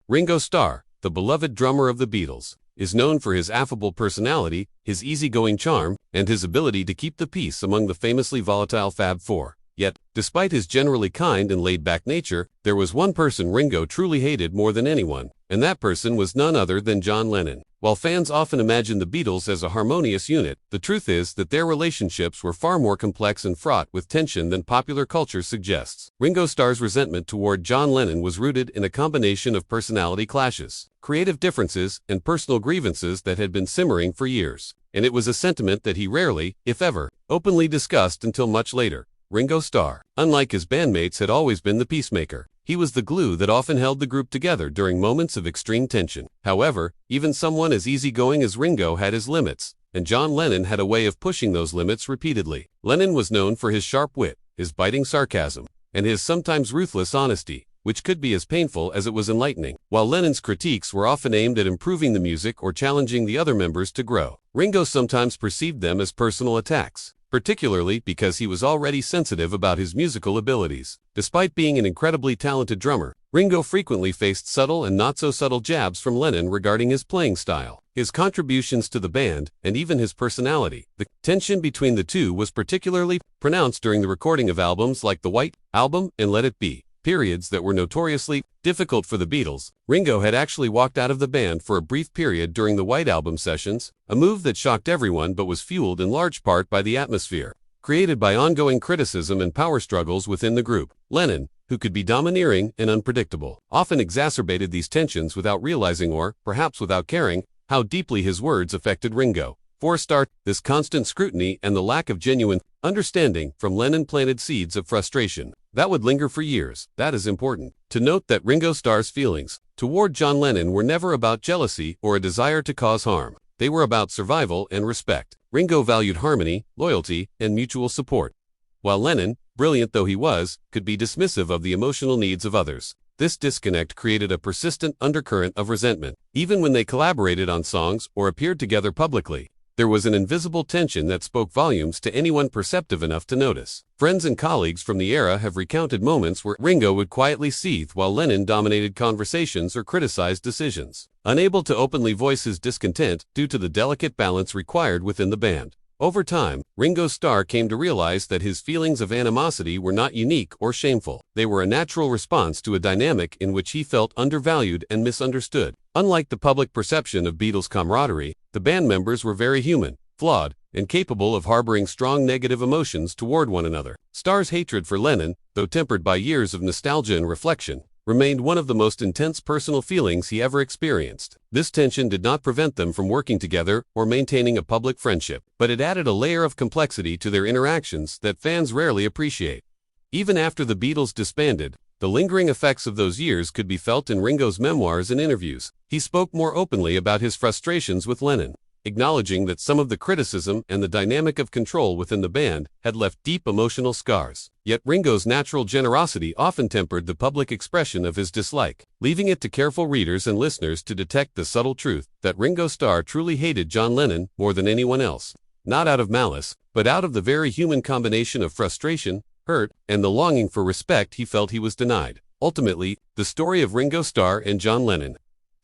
Ringo Starr, the beloved drummer of the Beatles, is known for his affable personality, his easygoing charm, and his ability to keep the peace among the famously volatile Fab Four. Yet, despite his generally kind and laid-back nature, there was one person Ringo truly hated more than anyone, and that person was none other than John Lennon. While fans often imagine the Beatles as a harmonious unit, the truth is that their relationships were far more complex and fraught with tension than popular culture suggests. Ringo Starr's resentment toward John Lennon was rooted in a combination of personality clashes, creative differences, and personal grievances that had been simmering for years. And it was a sentiment that he rarely, if ever, openly discussed until much later. Ringo Starr, unlike his bandmates, had always been the peacemaker. He was the glue that often held the group together during moments of extreme tension. However, even someone as easygoing as Ringo had his limits, and John Lennon had a way of pushing those limits repeatedly. Lennon was known for his sharp wit, his biting sarcasm, and his sometimes ruthless honesty, which could be as painful as it was enlightening. While Lennon's critiques were often aimed at improving the music or challenging the other members to grow, Ringo sometimes perceived them as personal attacks, particularly because he was already sensitive about his musical abilities. Despite being an incredibly talented drummer, Ringo frequently faced subtle and not-so-subtle jabs from Lennon regarding his playing style, his contributions to the band, and even his personality. The tension between the two was particularly pronounced during the recording of albums like The White Album and Let It Be, periods that were notoriously difficult for the Beatles. Ringo had actually walked out of the band for a brief period during the White Album sessions, a move that shocked everyone but was fueled in large part by the atmosphere created by ongoing criticism and power struggles within the group. Lennon, who could be domineering and unpredictable, often exacerbated these tensions without realizing, or perhaps without caring, how deeply his words affected Ringo. For a start, this constant scrutiny and the lack of genuine understanding from Lennon planted seeds of frustration that would linger for years. That is important to note that Ringo Starr's feelings toward John Lennon were never about jealousy or a desire to cause harm. They were about survival and respect. Ringo valued harmony, loyalty, and mutual support, while Lennon, brilliant though he was, could be dismissive of the emotional needs of others. This disconnect created a persistent undercurrent of resentment. Even when they collaborated on songs or appeared together publicly, there was an invisible tension that spoke volumes to anyone perceptive enough to notice. Friends and colleagues from the era have recounted moments where Ringo would quietly seethe while Lennon dominated conversations or criticized decisions, unable to openly voice his discontent due to the delicate balance required within the band. Over time, Ringo Starr came to realize that his feelings of animosity were not unique or shameful. They were a natural response to a dynamic in which he felt undervalued and misunderstood. Unlike the public perception of Beatles camaraderie, the band members were very human, flawed, and capable of harboring strong negative emotions toward one another. Starr's hatred for Lennon, though tempered by years of nostalgia and reflection, remained one of the most intense personal feelings he ever experienced. This tension did not prevent them from working together or maintaining a public friendship, but it added a layer of complexity to their interactions that fans rarely appreciate. Even after the Beatles disbanded, the lingering effects of those years could be felt in Ringo's memoirs and interviews. He spoke more openly about his frustrations with Lennon, acknowledging that some of the criticism and the dynamic of control within the band had left deep emotional scars. Yet Ringo's natural generosity often tempered the public expression of his dislike, leaving it to careful readers and listeners to detect the subtle truth that Ringo Starr truly hated John Lennon more than anyone else, not out of malice, but out of the very human combination of frustration, hurt, and the longing for respect he felt he was denied. Ultimately, the story of Ringo Starr and John Lennon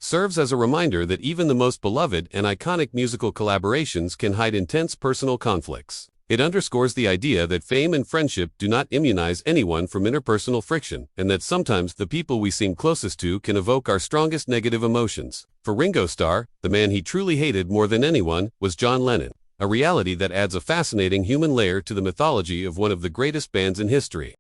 serves as a reminder that even the most beloved and iconic musical collaborations can hide intense personal conflicts. It underscores the idea that fame and friendship do not immunize anyone from interpersonal friction, and that sometimes the people we seem closest to can evoke our strongest negative emotions. For Ringo Starr, the man he truly hated more than anyone was John Lennon, a reality that adds a fascinating human layer to the mythology of one of the greatest bands in history.